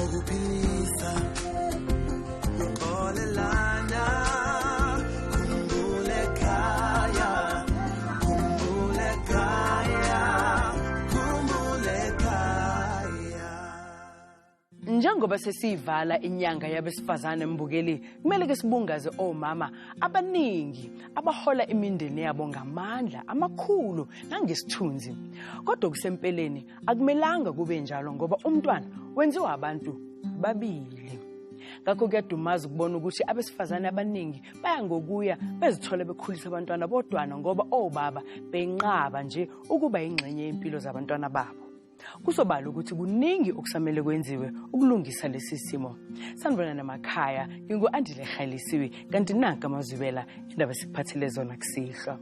okuphilisa olelana khumbule ekhaya khumbule ekhaya khumbule ekhaya. Njengoba sesivala inyanga yabesifazane mbukeli, kumele ke sibungaze omama abaningi abahola imindeni yabo ngamandla amakhulu nangesithunzi. Kodwa kusempeleni akumelanga kube njalo ngoba umntwana wenziwa abantu babili. Ngakho kuyadumaza ukubona ukuthi abesifazane abaningi baya ngokuya bezithola bekhulisa abantwana bodwana ngoba obaba benqaba nje ukuba ingxenye yempilo zabantwana babo. Kusobala ukuthi kuningi okusamele kwenziwe ukulungisa lesi simo. Sanibona namakhaya, ngingu-Andile Khalisiwe kanti nanka amazwibela indaba sikuphathele zona kusihla.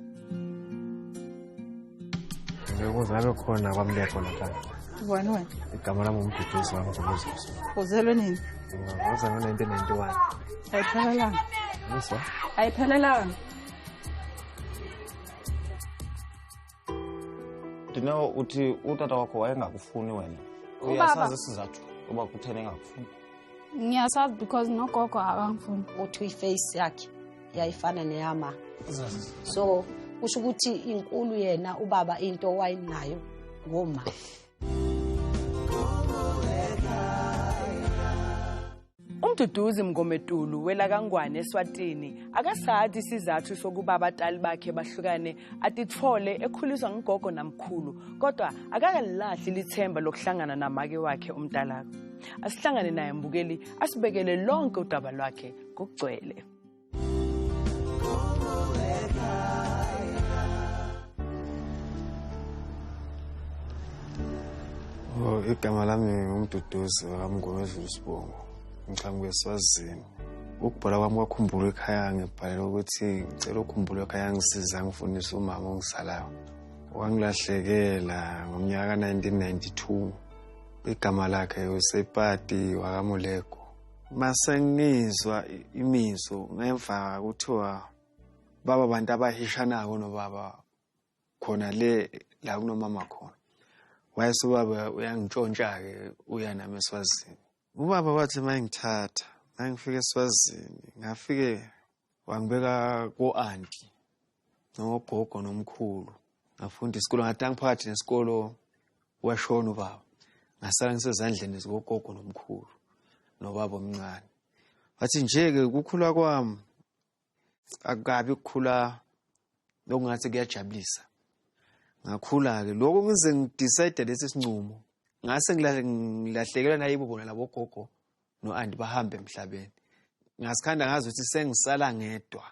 Ngikuzabe khona kwamlekho namhlanje. Ubani wena? Igama lami uMduduzi wami Mduduzi. Uzelwe nini? Ngoza ngo-1991. Ayiphelelanga. Yiswa? Ayiphelelanga. Ndinawo uthi utata wakho wayengakufuni wena. Uyasazi isizathu uba kutheni engakufuni? Ngiyasazi because nogogo akangifuni. Uthi iface yakhe yayifana neyama. So kusho ukuthi inkulu yena ubaba into wayinayo ngoma. UMduduzi Mngometulu wela kaNgwane eSwatini akasathi isizathu sokuba abatali bakhe bahlukane atithole ekhuliswa ngugogo namkhulu kodwa akakalilahli lithemba lokuhlangana namake wakhe umntalaka. Asihlangane naye mbukeli asibekele lonke udaba lwakhe ngokugcwele. Igama lami uMduduzi wakamngomezulu Sibongo. Ngichamuke eSwazini. Ukubhala kwami kwakhumbula ekhaya ngibhalela ukuthi ngicela ukukhumbula ekhaya ngisiza ngifundisa umama ongisalayo. Wangilahlekela ngomnyaka 1992. Igama lakhe uSepati wakamuleko. Mase ngizwa imizo ngemva kuthiwa baba bantu abahishanako nobaba khona la kunomama khona. Wayesubaba uyangitshontsha-ke uya nami eSwazini. Ubaba wathi mayengithatha, mangifika eSwazini, ngafike wangibeka ko-anti, nogogo nomkhulu. Ngafunda isikolo ngathi angiphakathi nesikolo washona ubaba. Ngasala ngisezandleni zikogogo nomkhulu, nobaba omncane. Wathi nje-ke ukukhula kwami, akukabi ukukhula lokungathi kuyajabulisa. Ngakhula-ke, lokho ngize ngidecide lesi sincumo. Ngase ngilahlekelwa nayibo bona labo gogo no-anti bahambe emhlabeni. Ngasikhanda ngazi ukuthi sengisala ngedwa.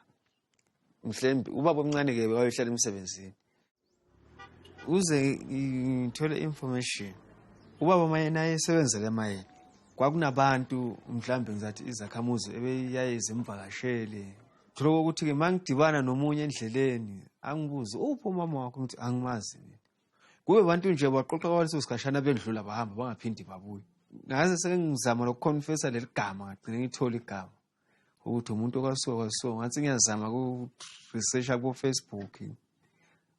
Mhlembe ubaba omncane-ke wayehlala emsebenzini. Uze ngithole information. Ubaba maye naye esebenzela emayini. Kwakunabantu mhlambe ngizathi izakhamuzi ebeyaye zimvakashele. Thola ukuthi-ke mangidibana nomunye endleleni angibuze uphi umama wakho ngithi angimazi. Kube abantu nje baqoqa kwaleso sikhashana bendlula bahamba bangaphindi babuye. Ngaze sengizama lokuconfessa leli gama ngagcina ngithola igama ukuthi umuntu okasuka ngathi ngiyazama ku research ku Facebook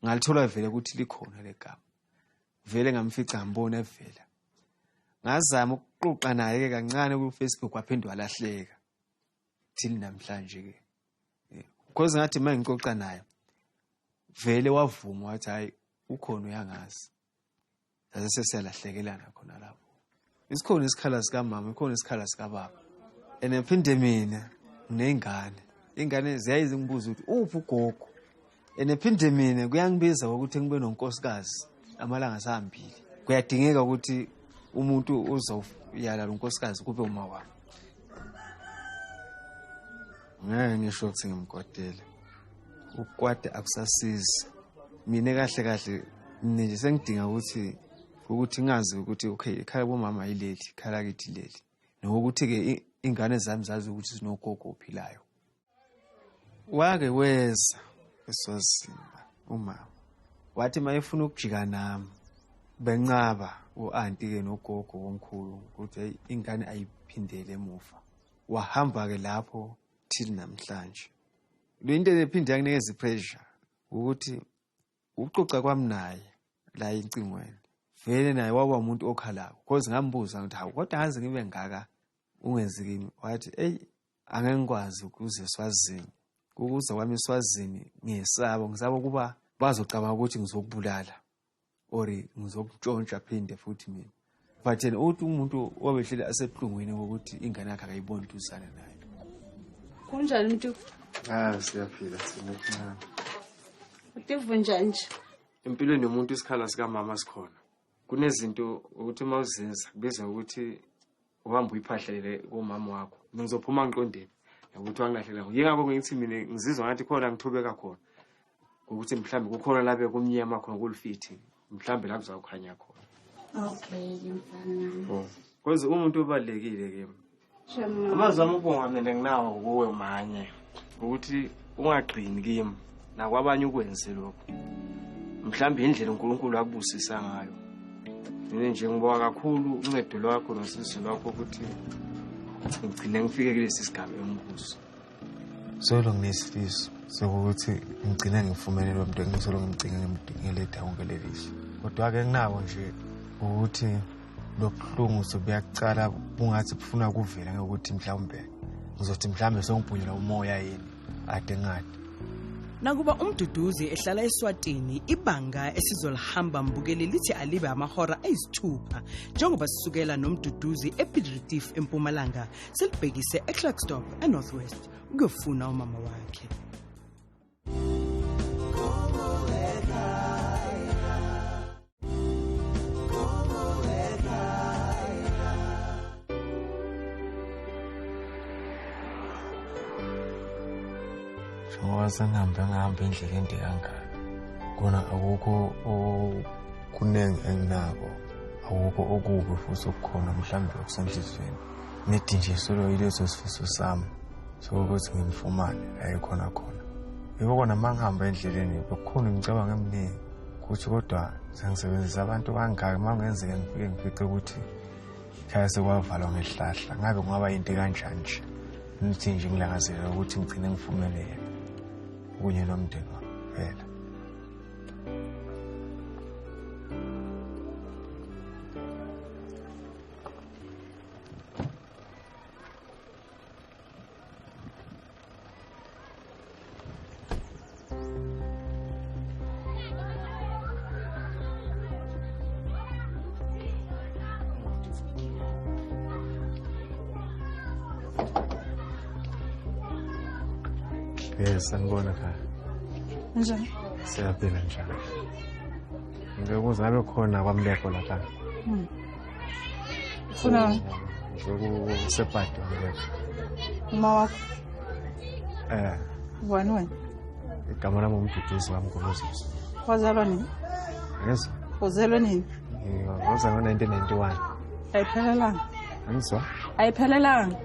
ngalithola vele ukuthi likhona legama. Vele ngamfica ngibona evela. Ngazama ukuqoqa naye ke kancane ku Facebook waphinde walahleka. Till namhlanje ke. Because ngathi mangiqoqa naye vele wavuma wathi hayi ukhona uyangazi. Yaze sesiyalahlekelana khona lapho. Isikhona isikhala sika mama, ikhona isikhala sika baba. Enephinde mina nengane. Ingane ziyayizingbuza ukuthi uphi ugogo. Enephinde mina kuyangibiza ukuthi ngibe nonkosikazi amalanga asambili. Kuyadingeka ukuthi umuntu uzowuyala lo nkosikazi kube uma wami. Ngeke ngisho ukuthi ngimgodele. Ukwade akusasizi. Mina kahle kahle nje sengidinga ukuthi ngazi ukuthi okay ekhaya bomama yileli, ekhaya kithi leli. Nokuthi ke ingane zami zazi ukuthi sinogogo ophilayo. Wake weza eSwazini umama. Wathi mayefuna ukujika nami benqaba uanti ke nogogo womkhulu ukuthi ingane ayiphindele emuva. Wahamba ke lapho till namhlanje. Lo into ephinde yanginikeza ipressure ukuthi uxoxa kwami naye la incingweni vele naye waba umuntu okhalako because ngambuza ukuthi hawu kodwa angaze ngibe ngaka ungenzi kimi wathi angeke ngikwazi ukuze Swazini ukuze kwami eSwazini ngiyesaba kuba bazocabanga ukuthi ngizokubulala or ngizokutshontsha phinde futhi mina but yena uthi umuntu obehleli asebuhlungwini ukuthi ingane yakhe akayiboni duzana naye. Kunjani mntu? Siyaphila thina kuncane. Utiva njani nje? Empilweni yomuntu isikhala sikamama sikhona. Kunezinto ukuthi mawuzenza kubizwa ukuthi uhamba uyiphahlele komama wakho. Ngizophuma ngiqondeni ukuthi wangilahlela. Yingakho ngithi mina ngizizwa ngathi khona ngithobeka khona. Ukuthi mhlambe kukhona lapha kumnyama khona kulifithi. Mhlambe la kuzakhanya khona. Okay, ngiyamfana. Because umuntu obalekile ke. Amazwi ami ubonga mina nginawo kuwe manye ukuthi ungaqini kimi nakwabanye ukwenze lokho. Mhlambe indlela uNkulunkulu akubusisa ngayo. Mina nje ngibonga kakhulu uncedo lwakho nosizo lwakho ukuthi ngigcine ngifike kulesi sigaba embuso. Solo nginesifiso sokuthi ngigcine ngivumelele lo muntu engisolo ngimgcine ngimdingele dawonke lelihle. Kodwa ke nginawo nje ukuthi lo buhlungu sobuyakucala bungathi bufuna kuvela ngokuthi mhlawumbe ngizothi mhlawumbe songibhunyela umoya yini ade ngade. Nakuba umduduzi ehlala eSwatini ibanga esizolihamba mbukeli lithi alibe amahora ayisithupha njengoba sisukela nomduduzi ePiet Retief eMpumalanga silibhekise eClarkstop eNorthwest ukufuna umama wakhe. Ngihamba indlela ende kangaka kona akukho kunenge enginako akukho okubi futhi okukhona mhlawumbe okusenhlizweni nedi nje solo yileso sifiso sami sokuthi ngimfumane la ekhona khona yebo kona mangihamba endleleni kukhona ngicabanga eminingi ukuthi kodwa sengisebenzisa abantu kangaka mangenzeka ngifike ngifice ukuthi khaya sekwavalwa ngehlahla ngabe kungaba into kanjani nje nithi nje ngilangazela ukuthi ngigcine ngifumene yena kunye nomndeni wami phela. Sanibona khaya. Njani? Siyaphila njani. Ngikuza ngabe khona kwamleko lapha. Ufuna ngisePato ngeke. uma wakho? Ubani wena? Igama lami umduduzi wami ngoMoses. Wazalwa nini? Yes. Uzelwe nini? Ngozalwa ngo-1991. Ayiphelelanga. Angizwa? Ayiphelelanga.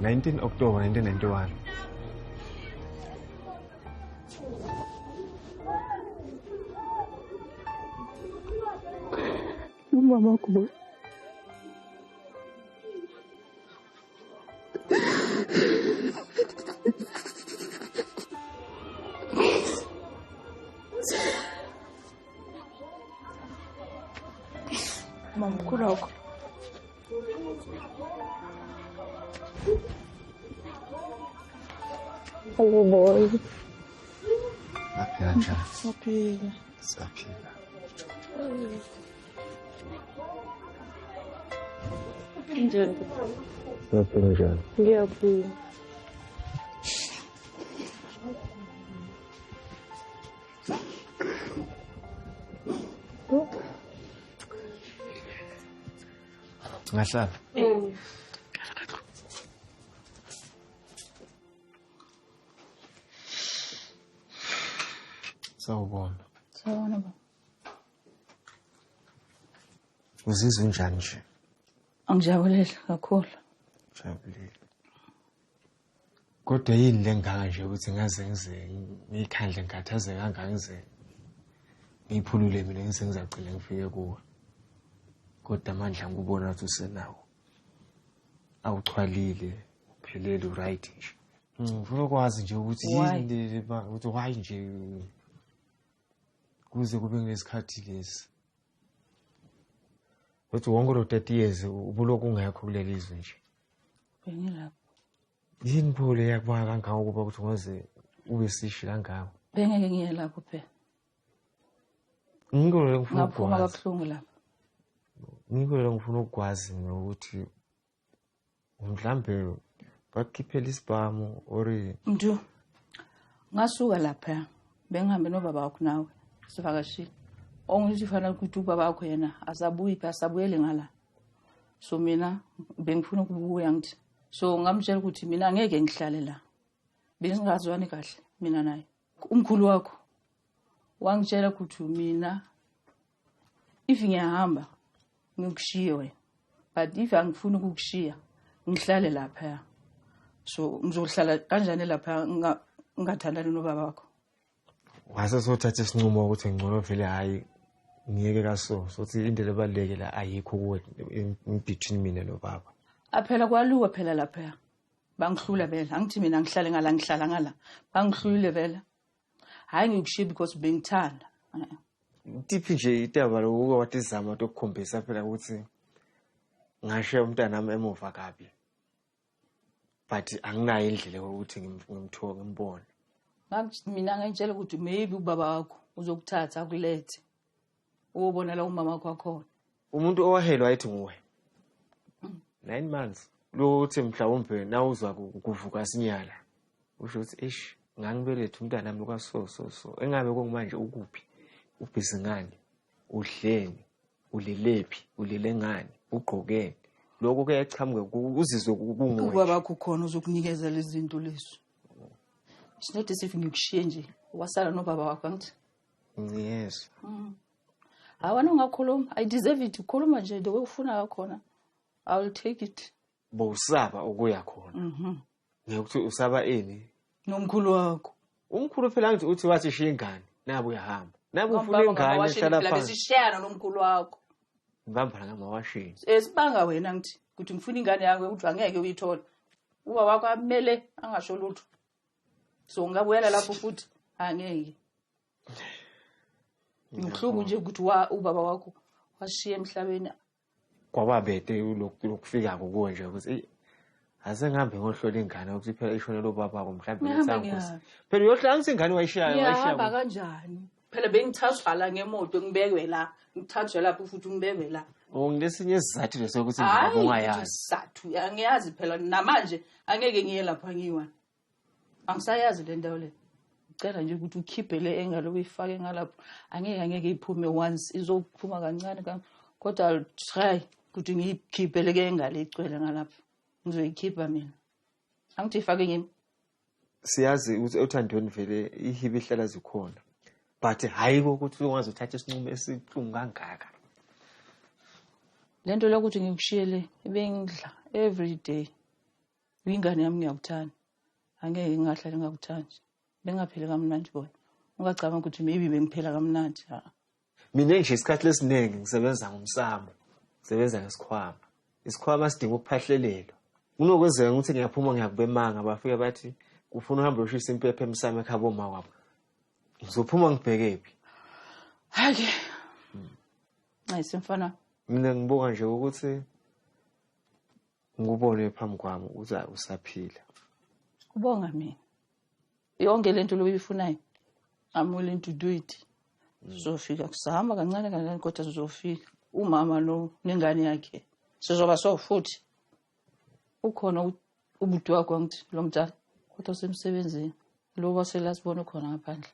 19 October 1991. Umama wakho. Mama mkulu wako. Hello boy. Aphila njani? Saphila. Siyaphila. Njani? Siyaphila njani? Ngiyaphila. Ngahlala. Sawubona. Sawubona baba. Uzizwa njani nje? Angijabulile kakhulu. Jabulile. Kodwa yini lengaka nje ukuthi ngaze ngikhandle ngikhathaze kangaka ngize ngiphulule mina ngizacela ngifike kuwe. Kodwa amandla ngikubona ukuthi usenawo. Awuchwalile, uphelele right nje. Ngifuna ukwazi nje ukuthi yini ukuthi why nje kuze kube ngesikhathi lesi. Uthi wonke lo 30 years ubuloku ungekho kuleli izwe nje. Bengilapho. Yini phole yakubona kangaka ukuba ukuthi ungaze ube sishi kangaka? Bengeke ngiye lapho phela. Ngikho lo ngifuna Ngaphuma ukwazi. kabuhlungu lapho. Ngikho lo ngifuna ukwazi ukuthi mhlambe bakukhiphela isibhamu ori Mntu. Ngasuka lapha. Bengihambe nobaba wakho nawe. Sivakashile. Ongithi fana ukuthi ubaba wakho yena asabuyi pha asabuyele ngala. So mina bengifuna ukubuya ngithi. So ngamtshela ukuthi mina ngeke ngihlale la. Bengingazwani kahle mina naye. Umkhulu wakho wangitshela ukuthi mina if ngiyahamba ngikushiye wena. But if angifuni ukukushiya ngihlale lapha. So ngizohlala kanjani lapha ngingathandani nobaba wakho. wase sothatha isinqumo ukuthi ngcono vele hayi ngiyeke kaso sothi indlela ebaleke la ayikho kuwe between mina nobaba. Aphela kwaluwa phela lapha. Bangihlula vela. Angithi mina ngihlale ngala ngihlala ngala. Bangihlule vela. Hayi ngikushiye because bengithanda. Tiphi nje itaba lokuba wathi izama ukukhombisa phela ukuthi ngashe umntana nami emuva kabi. But anginayo indlela yokuthi ngimthoke ngimbone. Ngathi mina ngitshela ukuthi maybe ubaba wakho uzokuthatha akulethe. Ubona la umama wakho akhona. Umuntu owahelwa ayithi nguwe. 9 months. Lo uthi mhlawumbe na uzwa kuvuka sinyala. Usho ukuthi eish ngangibelethe umntana nami kwaso so. Engabe kungimanje ukuphi? Ubhizi ngani? Udleni? Ulilephi? Ulile ngani? Ugqokeni? Lokho kuyachamuke uzizwe kunguwe. Ubaba wakho khona uzokunikeza lezi zinto lezo. Sinethe sifi ngikushiye nje. Wasala nobaba wakho ngithi. Yes. Awana ungakhuluma. I deserve it. Ukhuluma nje the way ufuna ngakhona. I will take it. Bowusaba ukuya khona. Ngekuthi usaba eni? Nomkhulu wakho. Umkhulu phela ngithi uthi wathi shiya ingane nabe uyahamba. Nabe ufuna ingane ehlala phansi. Sishayana nomkhulu wakho. Ngibamba ngamawashini. Esibanga wena ngithi ukuthi ngifuna ingane yakho ukuthi angeke uyithola. Uba wakho amele angasho lutho. So ngabuyela lapho futhi angeke. Ngihlubu nje ukuthi ubaba wakho washiya emhlabeni. Kwababede lokufika kuwe nje ukuthi ase ngihambe ngohlola ingane ukuthi phela ishonela ubaba wakho mhlawumbe ngisangusi. Phela uyohlala ngithi ingane wayishaya. Yahamba kanjani? Phela bengithathwa la ngemoto ngibekwe la. Ngithathwe lapho futhi ngibekwe la. Nginesinye isizathu lesokuthi ngibaba ungayazi. Isizathu angiyazi phela namanje angeke ngiye lapha ngiwa. Angisayazi le ndawo le. Ngicela nje ukuthi ukhiphe le engalo uyifake ngalapho. Angeke iphume once izophuma kancane kodwa I'll try ukuthi ngiyikhiphe le engalo igcwele ngalapho. Ngizoyikhipha mina. Angithi ifake ngimi. Siyazi ukuthi uthandweni vele ihibe ihlala zikhona. But hayi ukuthi ungaze uthathe isinqumo esihlungu kangaka. Lento lokuthi ngikushiyele bengidla every day. Ingane yami ngiyakuthanda. Angeke ngingahlala ngakuthandi. Bengaphila kamnandi bona. Ungacabanga ukuthi maybe bengiphela kamnandi. Mina nje isikhathi lesiningi ngisebenza ngomsamo. Ngisebenza ngesikhwama. Isikhwama sidinga ukuphahlelelwa. Kunokwenzeka ukuthi ngiyaphuma ngiyakubemanga bafika bathi ufuna uhambe ushisa impepho emsamo ekhabo ma kwabo. Ngizophuma ngibhekephi? Hayi. Ayisemfana. Mina ngibuka nje ukuthi ngubone phambi kwami ukuthi usaphila. Kubonga mina. Yonke lento loyifunayo. I'm willing to do it. Sizofika kusahamba kancane kodwa sizofika. Umama lo nengane yakhe. Sizoba so futhi. Ukhona ubuthi wakho ngithi lo mntana kodwa semsebenzini. Lo waselasibona khona ngaphandle.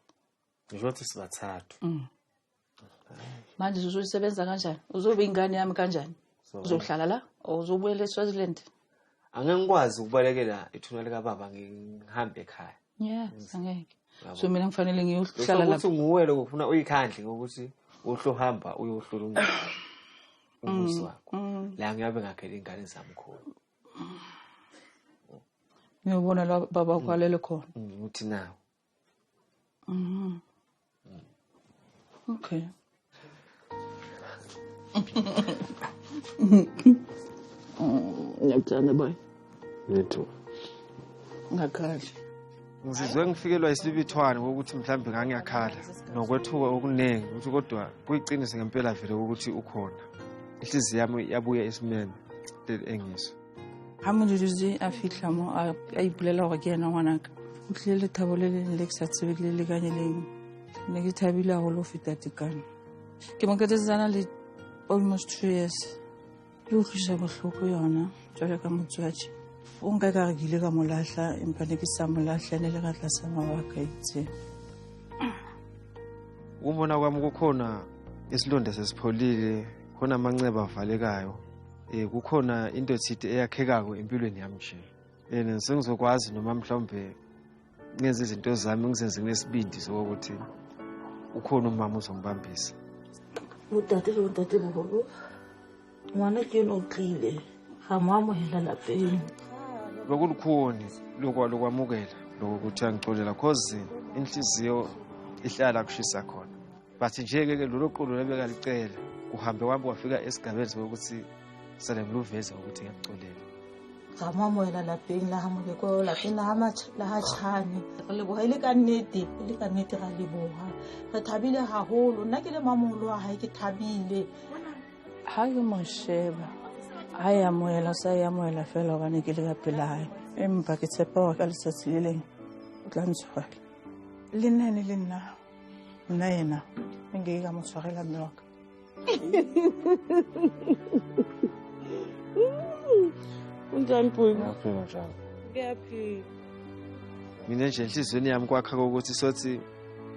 Ngisho ukuthi sibathathu. Manje uzosebenza kanjani? Uzobe ingane yami kanjani? Uzohlala la or uzobuyela eSwaziland? Angeke ngikwazi ukubalekela ithuna lika baba ngihambe ekhaya. Yes, angeke. So mina kufanele ngiyohlala lapha. Ukuthi nguwe lokho ufuna uyikhandle ukuthi uhlohamba uyohlula umuzi wakho. La ngiyabe ngakhela ingane zami khona. Ngiyobona la baba kwalele khona. Uthi nawo. Okay. Ngiyakuthanda boy. Yethu. Ngakhali. Ngizizwe ngifikelwa isibithwana ukuthi mhlambe ngangiyakhala nokwethuka okuningi ukuthi kodwa kuyiqinise ngempela vele ukuthi ukhona. inhliziyo yami yabuya esimeni engizwe. Ha Modudi a fihla mo a ipulela gore ke ena ngwanaka o tlile lethabo le leng le ke sa tsebe le lekanyeleng ne ke thabile haholo ho feta tekano ke mo ketetsana le almost 2 years ke utlwisa bohloko yona jwale ka motswadi o nka ka re ke ile ka mo lahla empa ne ke sa mo lahla ne le ka tlasa mabaka a itseng. Ubona kwami kukhona isilonda sesipholile khona amanceba avalekayo kukhona into ethide eyakhekako empilweni yami nje yena sengizokwazi noma mhlawumbe ngenze izinto zami ngizenze nesibindi sokuthi ukhona umama uzongibambisa. Utate moholo ngwana ke no tlile ga mo amohela lapeng lokulukhuni lokwamukela lokuthi angicolela cause inhliziyo ihlala kushisa khona but nje-ke lolo qulu lebeka licela kuhambe wami wafika esigabeni sokuthi sale ngiluveze ukuthi ngiyakucolela ga mo amohela lapeng la ga moleko lapeng la ha tshane re leboga ile ka nnete ga leboga re thabile haholo nna ke le mamolo wa hae ke thabile Ha ke mo sheba ha ya amohela sa ya amohela fela gobane ke le ka pela hae empa ke tshepa gore ka letsatsi le leng o tla ntshwara le nene le nna yena nke ka mo tshwarela mme wa ka. unjani Phumi? Ngiyaphila njalo. Ngiyaphila. mina nje enhliziyweni yami kwakha ukuthi sothi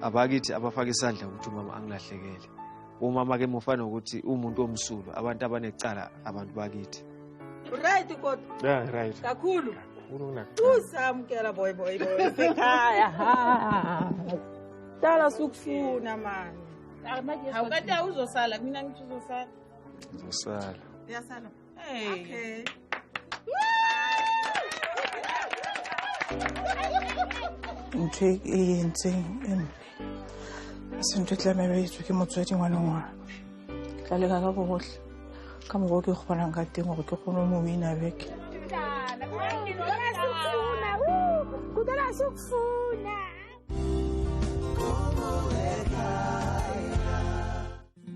abakithi abafaka isandla ukuthi umama angilahlekele. Umama-ke mufana ukuthi umuntu omsulu abantu abanecala abantu bakithi. Right kodwa. Yeah, right. Kakhulu. Kakhulu Usamkela boy sekhaya. Dala sukufuna manje. Awukade uzosala mina ngithi uzosala. Uzosala. Uyasala. Okay. ntho e entseng sentho tlamelo e tswe ke motswadi ngwana ngwana ke tla leka ka bogotlhe ka mokgwa o ke kgonang ka teng gore ke kgone mo wina beke.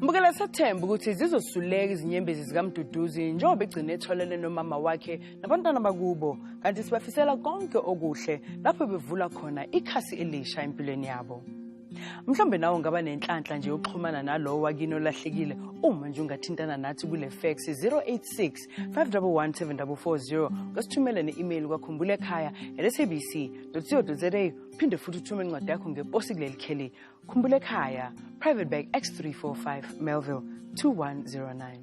Mbukela sathemba ukuthi zizosuleka izinyembezi zikaMduduzi njengoba egcine etholele nomama wakhe nabantwana bakubo kanti sibafisela konke okuhle lapho bevula khona ikhasi elisha empilweni yabo. Mhlawumbe nawe ungaba nenhlanhla nje yokuxhumana nalowo wakini olahlekile uma nje ungathintana nathi kule fax 086 511 7440 ngasithumela ne-email kwakhumbulekaya@sabc.co.za phinde futhi uthumele incwadi yakho ngeposi kuleli kheli Khumbulekaya Private Bag X345 Melville 2109.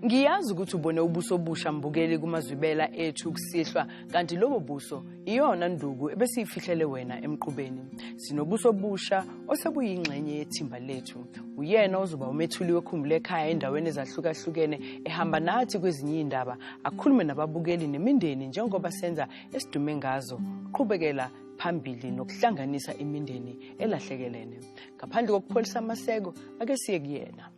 Ngiyazi ukuthi ubone ubuso obusha mbukeli kumazwibela ethu kusihlwa kanti lobo buso iyona nduku ebesiyifihlele wena emqubeni. Sinobuso obusha osebuyingxenye yethimba lethu. Uyena ozoba umethuli weKhumbulekaya endaweni ezahlukahlukene ehamba nathi kwezinye indaba akhulume nababukeli nemindeni njengoba senza esidume ngazo. Qhubekela phambili nokuhlanganisa imindeni elahlekelene. Ngaphandle kokupholisa amaseko ake siye kuyena.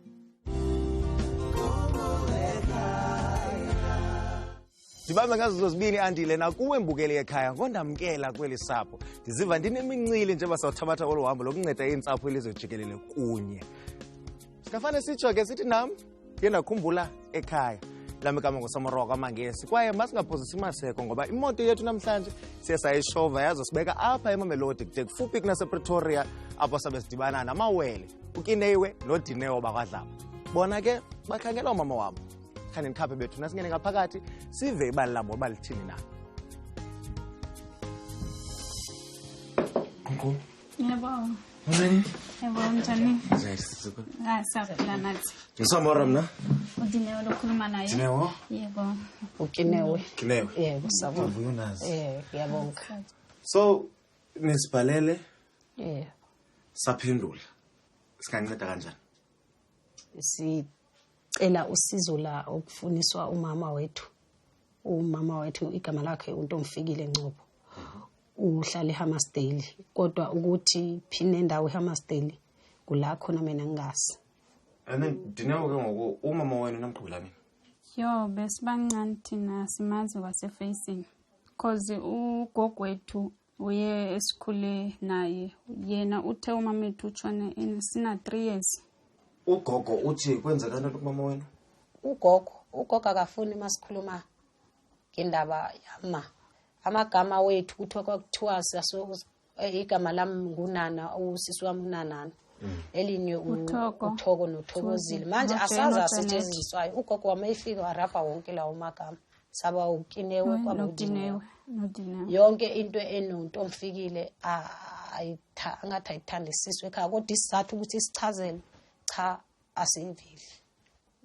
Sibambe ngazo zozibini andile nakuwe mbukeli ekhaya ngondamkela kweli sapho. Ndiziva ndinemincili njengoba sawuthabatha olo hambo lokunceda iintsapho elizojikelele kunye. Sikafane sitsho ke sithi nam ndakhumbula ekhaya. Lami kama ngoSamoroka amangesi kwaye masingaphosisi maseko ngoba imoto yethu namhlanje siye sayishova yazo sibeka apha eMamelodi kude kufuphi kunasePretoria apho sabe sidibana namawele uKinewe noDineo bakwadlapha. Bona ke bakhangela umama wabo. Khani nikhaphe bethu nasingene ngaphakathi sive ibali labo balithini na. Yebo. Manje Yebo njani? sisizo. Saphila nathi. Ngisamora mna. Udinewe lokhuluma naye. Dinewo? Yebo. Ukinewe. Kinewe. Yebo sabona. Uvunazi. Ngiyabonga. So nisibhalele saphendula. Sikanceda kanjani? Sicela usizo la ukufuniswa umama wethu. Umama wethu igama lakhe uNtomfikile Ncopho. Uhlala eHammersdale kodwa ukuthi phine endawo eHammersdale kula khona mina ngingasi. And then Dinewo ke ngoku umama wena namqhubelani? Yo besibancane thina simazi wasefacing. Cause ugogwethu uye esikhule naye. Yena uthe umama wethu utshone sina 3 years. Ugogo uthi kwenzekana kumama wena? Ugogo akafuni masikhuluma ngendaba yama. Amagama wethu kuthiwa igama lami nguNana, usisi wami uNanana. Elinye uThoko noThokozile. Manje asaza asetshenziswayo. Ugogo wamefika warapha wonke lawo magama. Saba uKinewe kwaBudinewe. Yonke into enonto omfikile angathi ayithandisiswe ekhaya kodwa isizathu ukuthi isichazele cha asivile.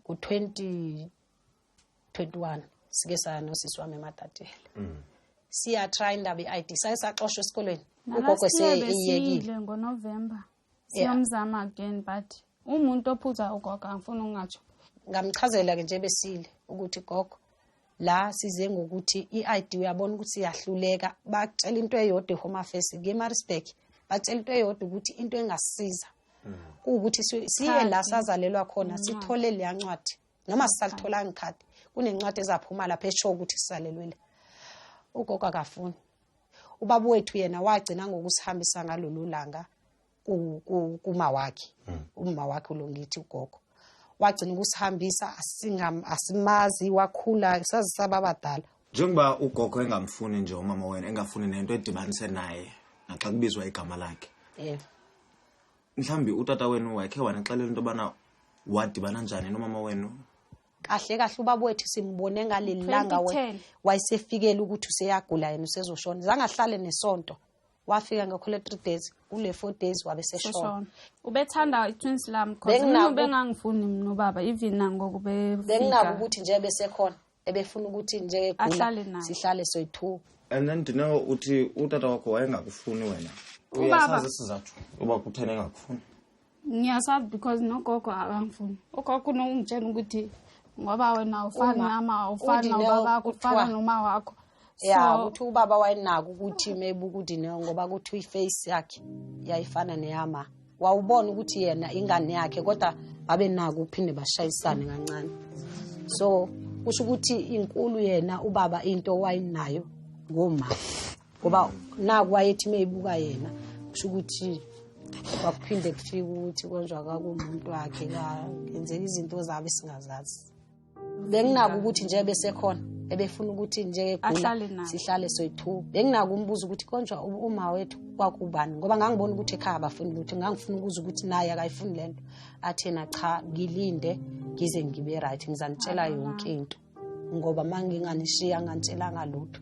Ku2021 sike saya nosisi wami eMatatele. Siya try indaba iID saxoshwa esikolweni. Ugogo seyiyekile ngoNovember. Siyamzama again but umuntu ophuza ugogo angifuni ungatsho. Ngamchazela ke nje besile ukuthi gogo la size ngokuthi iID uyabona ukuthi iyahluleka. Bacela into eyodwa eHome Affairs ngeMaritzburg. Bacela into eyodwa ukuthi into engasisiza. Ukuthi siye la sazalelwa khona sithole le yancwadi noma sisalithola ngikhadi. Kunencwadi ezaphuma lapha esho ukuthi sisalelwele. Ugogo akafuni. Ubaba wethu yena wagcina ngokusihambisa ngalolu langa kuma wakhe. Uma wakhe lo ngithi ugogo. Wagcina ukusihambisa asimazi wakhula sazisaba abadala. Njengoba ugogo engamfuni nje umama wena engafuni nento edibanise naye naxa kubizwa igama lakhe. Mhlambi utata wenu wakhe wanaxelela into bana wadibana njani nomama wenu? Kahle ubaba wethu simbone ngalelanga wayesefikela ukuthi useyagula yena usezoshona. Zangahlale nesonto. Wafika ngakhole 3 days, kule 4 days wabe seshona. Ubethanda iTwins Lam because bengangifuni mina ubaba even ngokube benginaku ukuthi nje bese khona ebefuna ukuthi nje egula sihlale soyi2. And then Dineo uthi utata wakho wayengakufuni wena. Uyasazi isizathu uba kuthene engakufuni? Ngiyasazi because nogogo akangifuni. Ugogo unongitshela ukuthi ngoba wena ufana nama ufana ubaba ufana noma wakho. Ukuthi ubaba wayenaka ukuthi maybe uDineo ngoba kuthi iface yakhe yayifana neyama. Wawubona ukuthi yena ingane yakhe kodwa babe naka uphinde bashayisane kancane. So kusho ukuthi inkulu yena ubaba into wayinayo ngoma. Ngoba naku wayethi mayibuka yena kusho ukuthi kwakuphinde kufika ukuthi konjwa kwakumuntu wakhe kenzeka izinto zabe singazazi. Benginaka ukuthi nje bese khona ebefuna ukuthi nje egula sihlale soyi2. Benginaka umbuzo ukuthi konjwa uma wethu kwakubani ngoba ngangibona ukuthi ekhaya abafuni ukuthi ngangifuna ukuza ukuthi naye akayifuni lento. Athena cha ngilinde ngize ngibe right ngizanitshela yonke into ngoba manginganishiya ngantshela ngalutho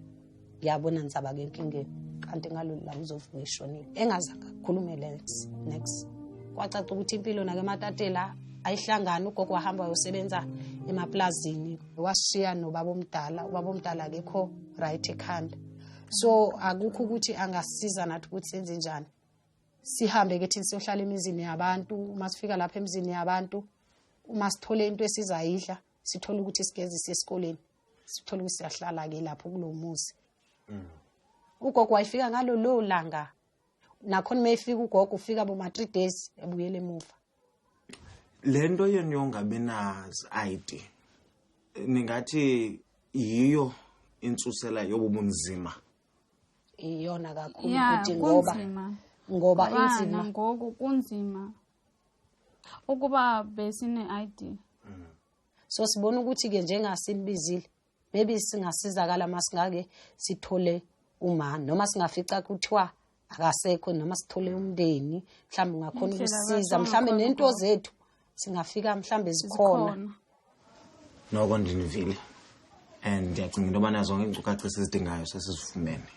ngiyabona nizaba ke inkingeni kanti ngalolu la uzovuka eshonile engazanga ukukhuluma next. Kwacaca ukuthi impilo nake eMatatela ayihlangana. Ugogo wahamba yosebenza emaplazini washiya nobaba omdala. Ubaba omdala akekho right ekhanda. So akukho ukuthi angasiza nathi ukuthi senze njani. Sihambe ke thina siyohlala emizini yabantu. Uma sifika lapha emizini yabantu uma sithole into esizayidla sithola ukuthi sigezise esikoleni. Sithola ukuthi siyahlala ke lapho kulomuzi. Ugogo wayefika ngalolo langa. Nakhona mayefika ugogo ufika boma 3 days ebuyele emuva. Lento yenu yongabe nazi ID ningathi yiyo intsusela yobubunzima. Iyona kakhulu ukuthi ngoba inzima ngoku kunzima ukuba besine ID. So sibona ukuthi ke njengasinibizile maybe singasizakala masingake sithole uma noma singafica kuthiwa akasekho noma sithole umndeni mhlawumbe ngakhona ukusiza mhlawumbe nento zethu singafika mhlawumbe zikhona. Noko ndinivile and ndiyacinga into yobana zonke iinkcukacha esizidingayo sesizifumene.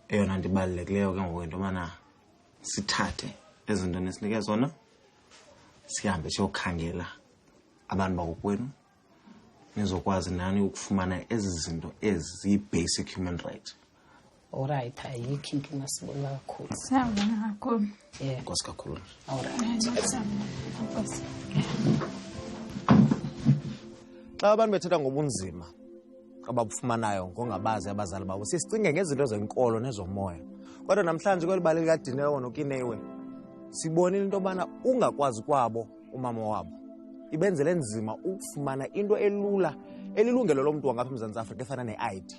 Eyona nto ibalulekileyo ke ngokwento yobana sithathe ezinto nesinike zona sihambe siyokhangela abantu bakokwenu nizokwazi nani ukufumana ezi zinto eziyi-basic human right. Alright, ayikho inkinga sibonga kakhulu. Siyabonga kakhulu. Nkosi kakhulu. Alright. Xa abantu bethetha ngobunzima ababufumanayo ngongabazi abazali babo sisicinge ngezinto zenkolo nezomoya. Kodwa namhlanje kwelibali likaDineo noKinewe sibonile into yobana ungakwazi kwabo umama wabo ibenzele nzima ukufumana into elula elilungelo lomntu wangapha eMzantsi Afrika efana ne-ID.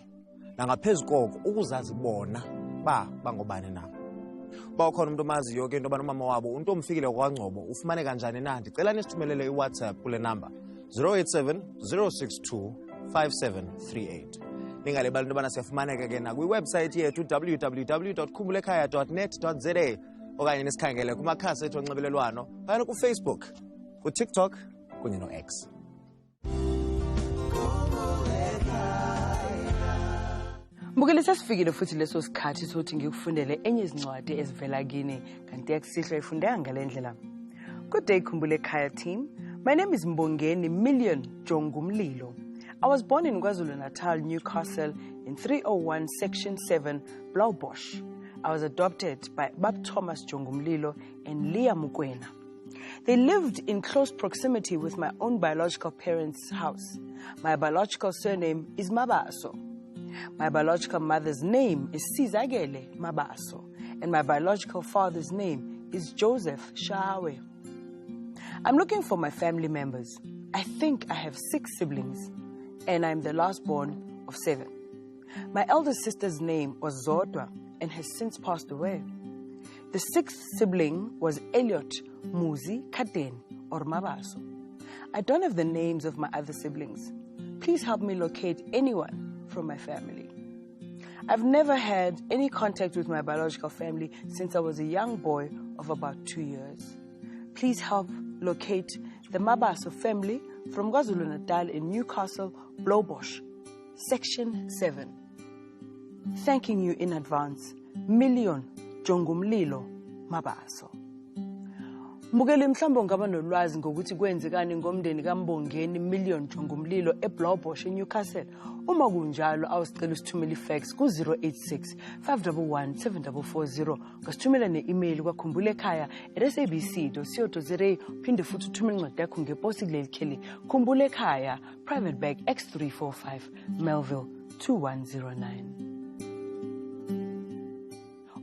Nangaphezu koko ukuzazi bona bangobani na. Uba ukhona umuntu omaziyo ke into yoba nomama wabo umuntu omfikile kwaNgcobo ufumane kanjani na, ndicela nisithumelele iWhatsApp kule number 087 062 5738. Ningalibali into yobana siyafumaneka ke nakwiwebsayithi yethu www.khumbulekhaya.net.za okanye nisikhangele kumakhasi ethu onxibelelwano phayana kuFacebook, kuTikTok kunye noX. Mbukeli sesifikile futhi leso sikhathi sokuthi ngikufundele enye izincwadi ezivela kini kanti yakusihlwa ifundeka ngalendlela. Good day Khumbule Ekhaya team. My name is Mbongeni Million Jongumlilo. I was born in KwaZulu-Natal, Newcastle in 301 Section 7, Blaubosch. I was adopted by Bab Thomas Jongumlilo and Leah Mukwena. They lived in close proximity with my own biological parents' house. My biological surname is Mabaso. My biological mother's name is Sizagele Mabaso, and my biological father's name is Joseph Shawe. I'm looking for my family members. I think I have 6 siblings, and I'm the last born of 7. My elder sister's name was Zodwa and has since passed away. The 6th sibling was Elliot Muzi Kaden or Mabaso. I don't have the names of my other siblings. Please help me locate anyone from my family. I've never had any contact with my biological family since I was a young boy of about 2 years. Please help locate the Mabaso family from KwaZulu-Natal in Newcastle, Blaubosch, Section 7. Thanking you in advance, Million Jongumlilo Mabaso. Mbukeli mhlambe ungaba nolwazi ngokuthi kwenzekani ngomndeni kaMbongeni Million Jongumlilo eBlaubosch eNewcastle. Uma kunjalo awusicela usithumele ifax ku-086 511 7440 ngasithumela ne-email kwa.khumbulekhaya@sabc.co.za phinde futhi uthumele incwadi yakho ngeposi kuleli kheli Khumbulekhaya, Private Bag X345 Melville 2109.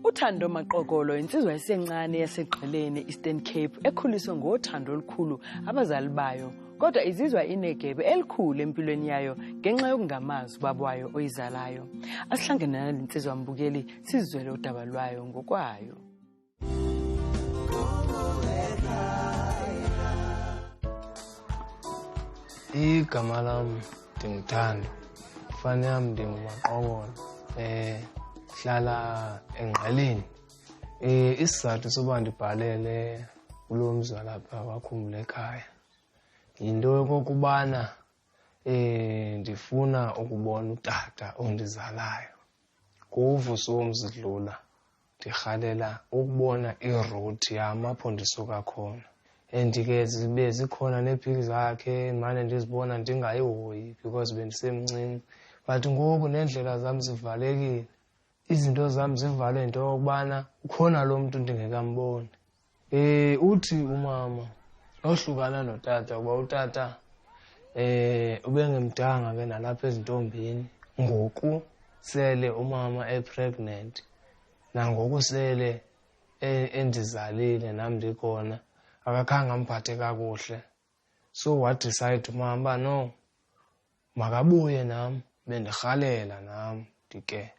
uThando Maqokolo insizwa esencane yaseGqeleni Eastern Cape ekhuliswe ngothando olukhulu abazali bayo kodwa izizwa inegebe elikhulu empilweni yayo ngenxa yokungamazi ubaba wayo oyizalayo. Asihlangene nalensizwa Mbukeli sizwele udaba lwayo ngokwayo. Igama lami ndinguThando, ufane yami ndinguMaqokolo, hlala eNgqeleni. Isizathu soba ndibhalele kulo mzi walapha kwaKhumbule Ekhaya yinto yokokubana ndifuna ukubona utata ondizalayo. Ngovuso womzidlula ndirhalela ukubona iroute yam apho ndisuka khona, and ke zibe zikhona neephiki zakhe mane ndizibona ndingayihoyi because bendisemncinci, but ngoku neendlela zam zivalekile, izinto zam zivalwe into yokubana ukhona lo mntu ndingekamboni. Uthi umama ohlukana notata kuba utata ubengemdanga ke nalapha ezintombini, ngoku sele umama epregnant nangoku sele endizalile nam ndikhona akakhange amphathe kakuhle. So wadecide umama no makabuye nam bendirhalela nam ndike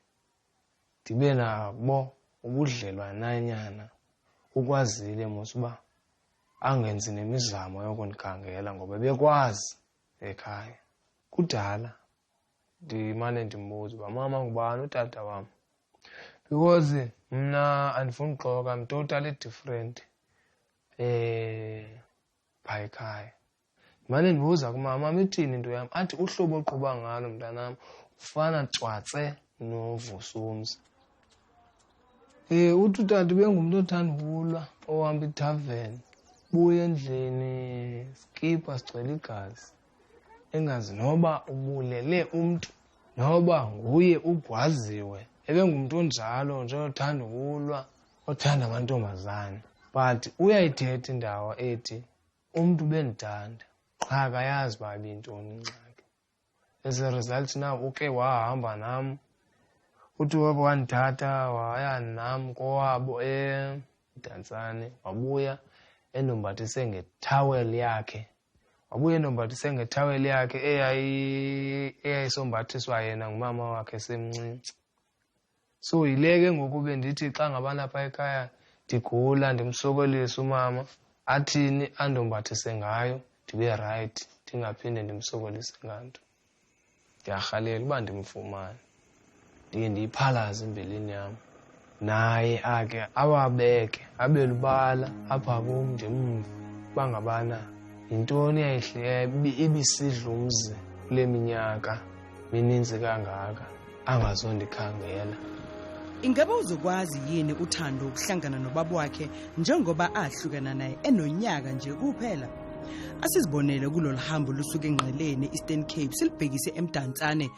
ndibe nabo ubudlelwananyana. Ukwazile musuba angenzi nemizamo yokundikhangela ngoba bekwazi ekhaya. Kudala ndimane ndimbuza uba mama ngubani utata wam, because mna andifuni uxoka, I'm totally different phaa ekhaya. Ndimane ndibuza kumama ithini into yam, athi uhlobo oqhuba ngalo mntanam ufana cwatse noVusumzi. Uthi utata bengumntu othanda ukulwa, ohamba ithaveni, buya endlini skipha sigcwele igazi, engazi noba ubulele umntu noba nguye ugwaziwe. Ebengumntu onjalo nje othanda ukulwa, othanda amantombazane, but uyayithetha indawo ethi umntu bendithanda qha akayazi uba ibintoni ingxaki. As a result now uke wahamba nam, uthi wabo wandithatha waya nam kowabo eDantsane, wabuya endombathise ngethaweli yakhe. Wabuya endombathise ngethaweli yakhe eyayisombathiswa yena ngumama wakhe semncinci. So yileke ngoku bendithi xa ngabana pha ekhaya ndigula ndimsokolisa umama athini andombathise ngayo ndibe right ndingaphinde ndimsokolise nganto. Ndiyarhalela uba ndimfumane ndiye ndiyiphalaze imbeleni yam naye ake awabeke abe lubala apha kum ndimve uba ngabana yintoni ibisidla umzi kule minyaka mininzi kangaka angazondikhangela. Ingaba uzokwazi yini uThando ukuhlangana nobaba wakhe njengoba ahlukana naye enonyaka nje kuphela? Asizibonele kulolu hambo lusuka eNgqeleni Eastern Cape silibhekise eMdantsane.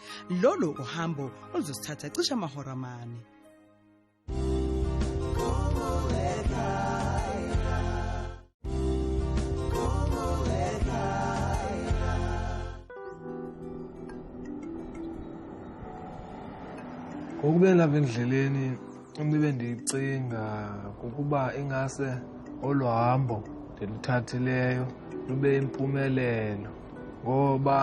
Lolo uhambo oluzosithatha cishe amahora amane. Ngokube lapha endleleni umbe ndiyicinga kukuba ingase oluhambo ndiluthathileyo lube impumelelo, ngoba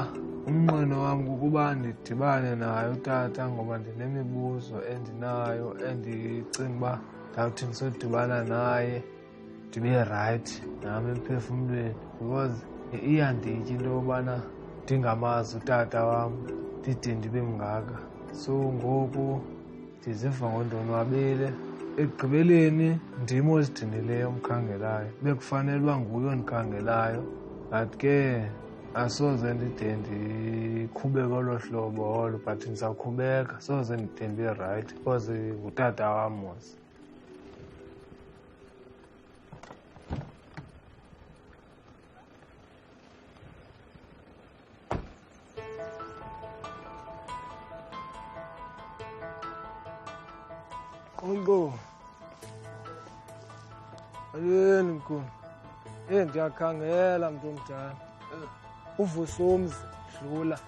umnqweno wam kukuba ndidibane naye utata, ngoba ndinemibuzo endinayo endicinga uba ndawuthi ndisodibana naye ndibe rayithi nam emphefumlweni, because iyanditya into yobana ndingamazi utata wam ndide ndibe mngaka. So ngoku ndiziva ngondonwabile. Ekugqibeleni ndim ozidinileyo omkhangelayo, bekufanele uba nguye ondikhangelayo, but ke asoze ndide ndikhube kolo hlobo olo, but ndizawukhubeka, soze ndide ndibe rayithi because ngutata wam mos. Kongo. Ayeni mkhulu. Ndiyakhangela mntu omdala. Uvusomzi Dlula.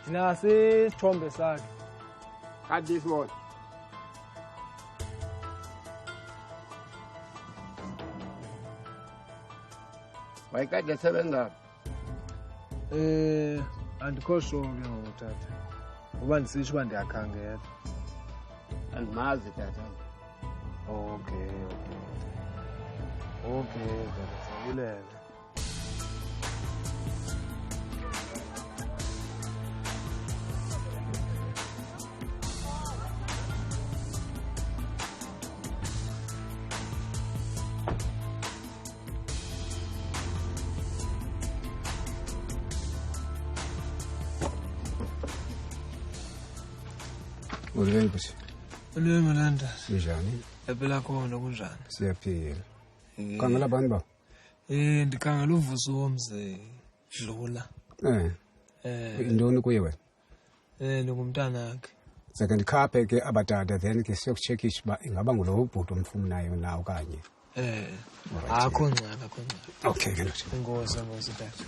Ndinaso isithombe sakhe. Cut this one. Wayekade esebenza? Andikho sure ke ngoku tata. Uba ndisitsho uba ndiyakhangela. Andimazi tata. Okay. Ndiyabulela. Ulele buthi. Ulele Malanda. Njani? Phela khona kunjani? Siyaphila. Khangela abantu ba? Ndikhangela uVusomzi Dlula. Indoni kuye wena? Ndingumntana wakhe. Sake ndikhaphe ke abatata then ke siyokucheckisha uba ingaba ngulo ubhuti omfunayo na okanye. Akho ngcala. Okay ke nje. Inkosi tata.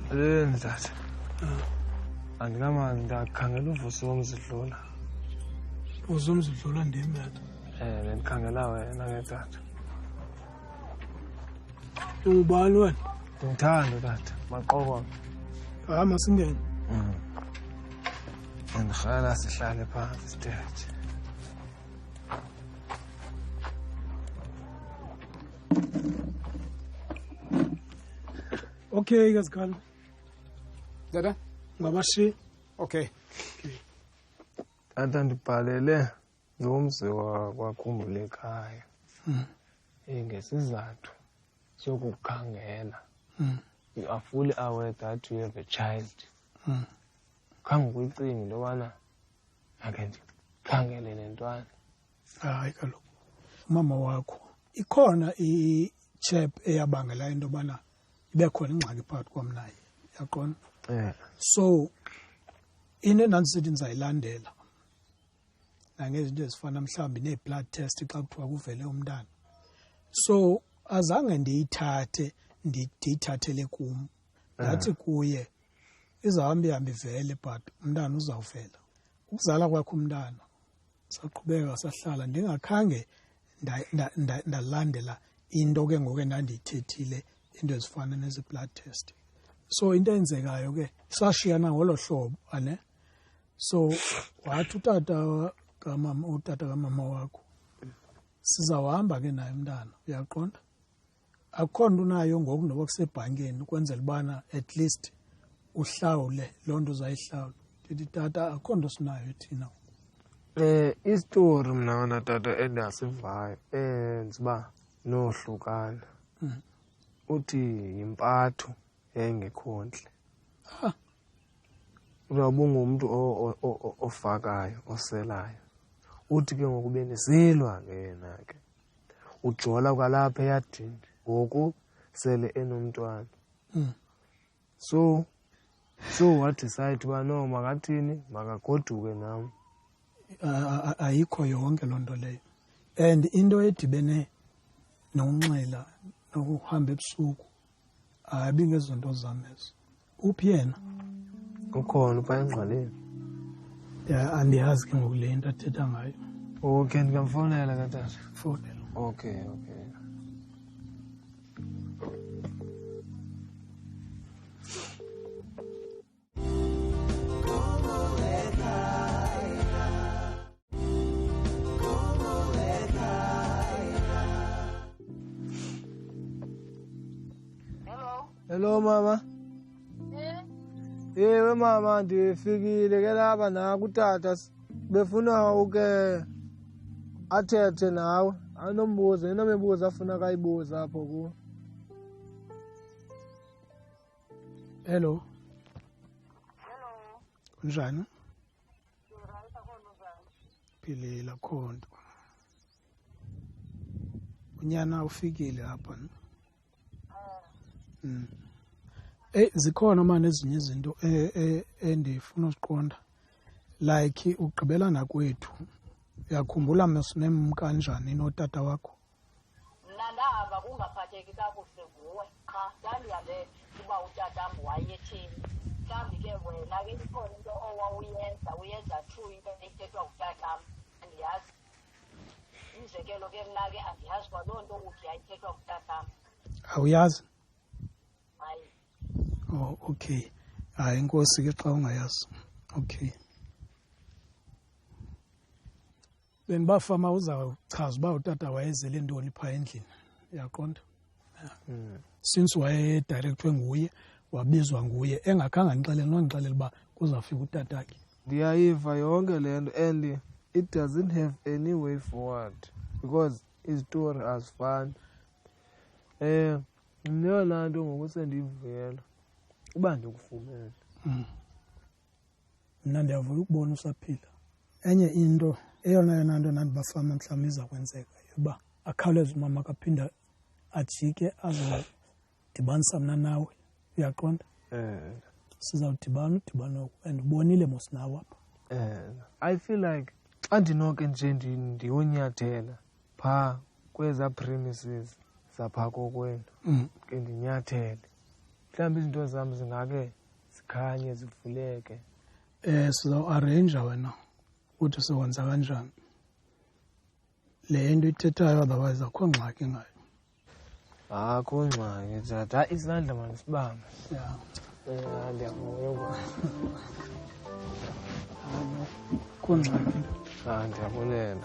Molweni tata. Andikamazi, ndakhangela uVusomzi Dlula. Uvusomzi Dlula ndim tata. Bendikhangela wena ke tata. Ungubani wena? Ndimthanda tata, Maqokwa. Masingene. Ndirhala sihlale phansi sithethe. Okay, kazikhali. Dada? Ngabashi. Okay. Tata ndibhalele ngomzi wakhumbula ekhaya. Ngesizathu sokukhangela. You are fully aware that you have a child. Khange ukuyicinga into yobana ake ndikhangele nentwana. Hayi kaloku. Umama wakho ikhona i-chap eyabangela into yobana ibe khona ingxaki phakathi kwam naye, yaqona. So into endandisithi ndizayilandela nangezinto ezifana mhlawumbi nee-blood test xa kuthiwa kuvele umntana. So azange ndiyithathele kum, ndathi kuye izawuhamba ihambe ivele but umntana uzawuvela. Ukuzala kwakho umntana saqhubeka sahlala ndingakhange ndalandela into ke ngoku endandiyithethile, into ezifana nezi-blood test. So into eyenzekayo ke sashiyana ngolo hlobo ane. So wathi utata kamama wakho sizawuhamba ke naye umntana, uyaqonda. Akukho nto unayo ngoku noba kusebhankeni ukwenzela ubana at least uhlawule loo nto uzayihlawula. Ndithi tata akukho nto sinayo thina. Isitori mna tata endasivayo uba nohlukana uthi yimpatho engekho ntle. Uzawuba ungumntu ofakayo oselayo, uthi ke ngoku bendisilwa ke yena ke ujola kwalapha eyadini ngoku sele enomntwana. So wadecide uba no makathini makagoduke nam. Ayikho yonke loo nto leyo. And into edibene nokunxila nokuhamba ebusuku hayi ngezo nto zam ezo. Uphi yena? Ukhona upha engqaleni. Andiyazi ke ngoku le nto athetha ngayo. Okay, ndikamfonela ke tata. Fonela. Okay. Hello mama. Yewe mama ndifikile ke lapha naku utata befuna uke athethe nawe. Anombuzo inemibuzo afuna kayibuza apho ku. Hello. Kunjani? Philile khonto. Unyana ufikile apha. Zikhona manje ezinye izinto endifuna uziqonda, like ugqibelana kwethu. Uyakhumbula mesinem kanjani notata wakho? Mna ndahamba kungaphatheki kakuhle nguwe qha ndandihambele uba utata wayethini. Mhlawumbi ke wena ke ikhona into uyenza true into ethethwa utatam andiyazi. Umzekelo ke mna ke andiyazi kwa loo nto uthi yayithethwa utatam. Awuyazi? Oh, okay. Hayi inkosi ke xa ungayazi. Okay. Benibafama uzawuchaza uba utata wayezele ntoni phaa endlini. Uyaqonda? Since wayedirectwe nguye, wabizwa nguye, engakhange nondixelele uba kuzawufika utatakhe. Ndiyayiva yonke le nto and it doesn't have any way forward because izitori azifani. Mneyona nto ngoku sendiyivuyela uba ndikufumene. Mna ndiyavuya ukubona usaphila. Enye into eyona nto nandibafama mhlawumbi iza kwenzeka yoba akhawuleze umama akaphinda ajike azodibanisa mna nawe. Uyaqonda? Sizawudibana udibano and ubonile mos nawe apha. I feel like xa ndinoke nje ndiyonyathela phaa kwezaa premises zaphaa kokwenu ke ndinyathele, mhlawumbi izinto zam zingake zikhanye zivuleke. Sizawuarranja wena ukuthi siwenza kanjani le nto ithethayo, otherwise akho ngxaki ngayo. Akho ngxaki tata, isandla mani sibambe. Ndiyavuya. Akho ngxaki. Ndiyabulela.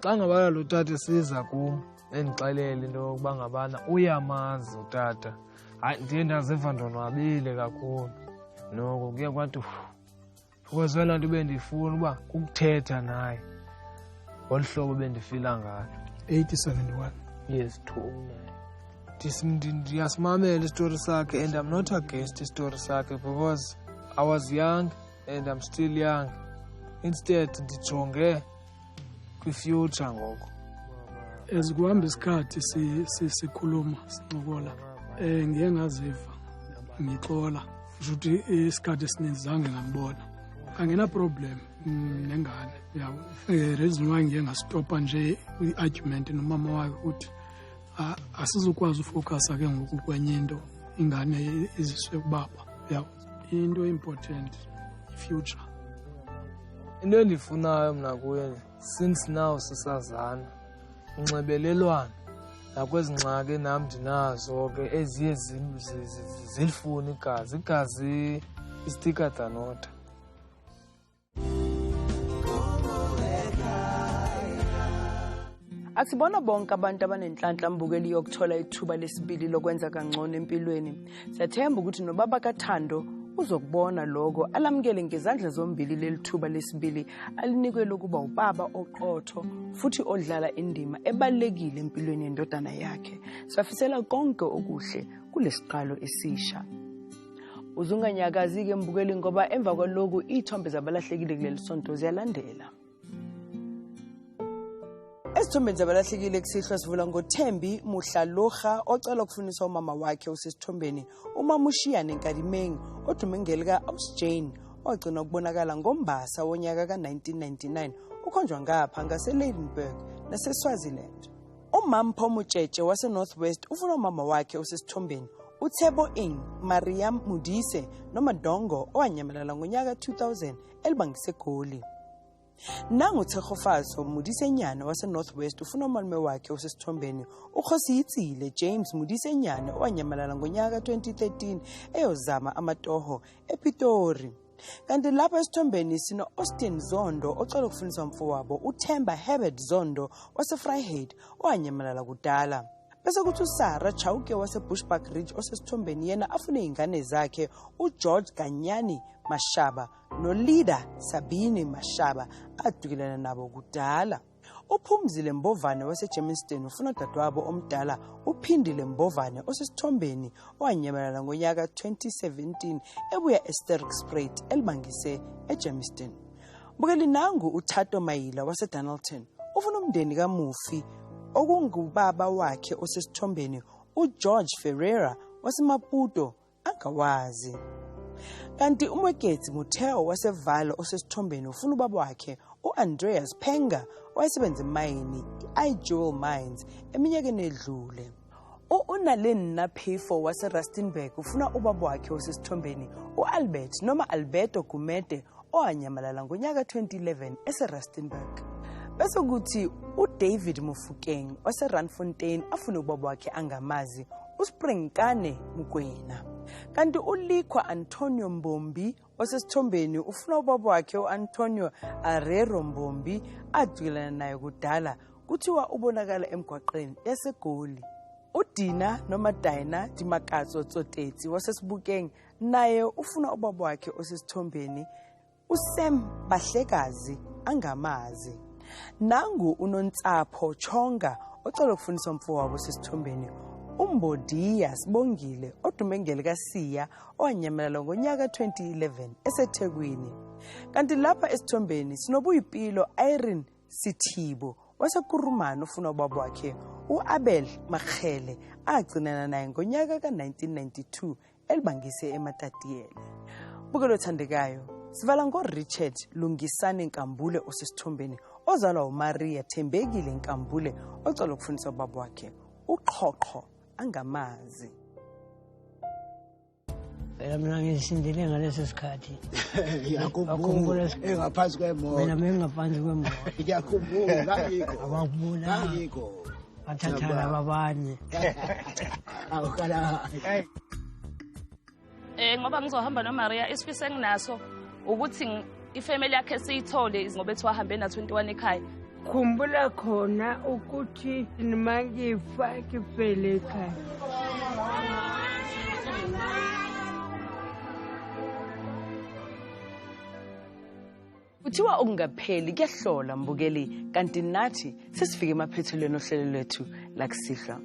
Xa ngabana lo tata esiza kum endixelele into yokuba ngabana uyamazi utata, hayi ndiye ndaziva ndonwabile kakhulu. Noko kuye kwathi because wena nto bendifuna uba kukuthetha naye ngolu hlobo bendifila ngalo. 8071. Yes, 209. Ndiyasimamela isitori sakhe and I'm not against isitori sakhe because I was young and I'm still young. Instead ndijonge kwi-future ngoku. Ezikuhamba isikhathi sikhuluma sincokola, ngiye ngaziva ngixola ukuthi isikhathi esininzi zange ngambona angena problem nengane yabo reason why ngiye ngastopa nje i-argument nomama wakhe ukuthi asizukwazi ufocus ke ngoku kwenye into ingane iziswe kubaba yabo into important future. Into endifunayo mna kuye since now sisazana unxibelelwano nakwezi ngxaki nam ndinazo ke eziye zilifuna igazi isitikadanota. Akusibona bonke abantu abanenhlanhla mbukeli yokuthola ithuba lesibili lokwenza kangcono empilweni. Siyathemba ukuthi nobaba kaThando uzokubona lokho alamukele ngezandla zombili lelithuba lesibili alinikwe lokuba ubaba oqotho futhi odlala indima ebalekile empilweni yendodana yakhe. Safisela konke okuhle kulesiqalo esisha. Uzunganyakazi ke mbukeli ngoba emva kwalokhu ithombe zabalahlekile kuleli sonto ziyalandela. Esithombeni zabalahlekile kusihlwa sivula ngoThembi Muhlaloha ocela ukufunisa umama wakhe usesithombeni uMamushiyane Nkadimengu odume ngelika Ausjane ogcina ukubonakala ngoMbasa wonyaka ka1999 ukhonjwa ngapha ngaseLeidenburg naseSwaziland. Umampho Mutshetshe waseNorthwest ufuna umama wakhe usesithombeni uThebo Ing Mariam Mudise noma Dongo owanyamalala ngonyaka 2000 elibangise eGoli. Nangu Thekgofaso Mudisenyane waseNorthwest ufuna umalume wakhe osesithombeni uKhosiyitsile James Mudisenyane owanyamalala ngonyaka 2013 eyozama amatoho ePitori. Kanti lapha esithombeni sino Austin Zondo ocela ukufunisa umfowabo uThemba Herbert Zondo waseVryheid owanyamalala kudala. Bese kuthi uSarah Chauke waseBushbuck Ridge osesithombeni yena afune ingane zakhe uGeorge Ganyani Mashaba noLida Sabini Mashaba adukelana nabo kudala. Uphumzile Mbovane waseGermiston ufuna dadwabo omdala uphindile Mbovane osesithombeni owanyamalala ngonyaka 2017 ebuya eSterkspruit elibangise eGermiston. Bukeli nangu uThato Mayila waseDonaldton ufuna umndeni kaMufi okungubaba wakhe osesithombeni uGeorge Ferreira wasemaputo angawazi. Kanti uMwegetsi Mutheo wasevalo osesithombeni ufuna ubaba wakhe uAndreas Penga owayesebenza emayini iJewel Mines eminyakeni edlule. uNalin Naphifo waseRustenburg ufuna ubaba wakhe osesithombeni uAlbert noma Alberto Gumede owanyamalala ngonyaka 2011 eseRustenburg. Bese kuthi uDavid Mufukeng waseRandfontein afuna ubaba wakhe angamazi uSpringkane Mkwena. Kanti uLikwa Antonio Mbombi osesithombeni ufuna ubaba wakhe uAntonio Arrero Mbombi adukelana naye kudala kuthiwa ubonakala emgwaqeni yaseGoli. uDina noma Dina Dimakatso Tsotetsi wasesibukeng naye ufuna ubaba wakhe osesithombeni uSam Bahlekazi angamazi. Nangu uNontsapho Chonga ocela ukufunisa umfowabo osesithombeni uMbodiya Sibongile odume ngelika Siya owanyamalala ngonyaka 2011 eseThekwini. Kanti lapha esithombeni sinobuyimpilo Irene Sithibo waseKurumane ufuna ubaba wakhe uAbel Makhele agcinana naye ngonyaka ka1992 elibangise eMatatiyele. Bukelo thandekayo sivala ngoRichard Lungisane Nkambule osesithombeni ozalwa uMaria Thembekile Nkambule ocela ukufunisa ubaba wakhe uQhoqho angamazi. Mina ngisindile ngaleso sikhathi. Ngiyakhumbula engaphansi kwemoto. Mina ngaphansi kwemoto. Ngiyakhumbula yiko. Abakubona. Yiko. Bathathana babanye. Awukala. Ngoba ngizohamba noMaria isifiso enginaso ukuthi ifamily yakhe siyithole ngoba ethi wahambe na 21 ekhaya. Khumbula khona ukuthi nimangifa kifele ekhaya. Kuthiwa okungapheli kuyahlola mbukeli kanti nathi sesifike emaphethelweni ohlelo lwethu la kusihlwa.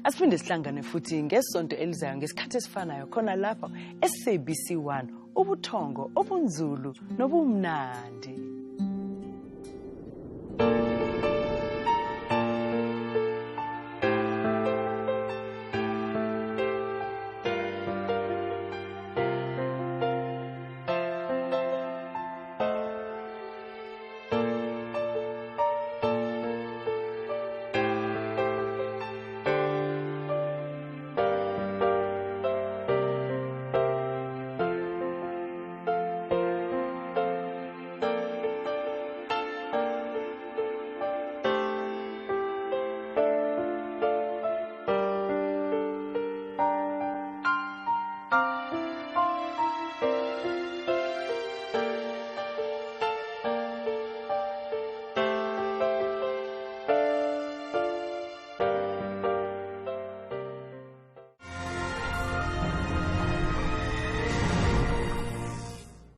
Asiphinde sihlangane futhi ngesonto elizayo ngesikhathi esifanayo khona lapha eSABC1 ubuthongo obunzulu nobumnandi.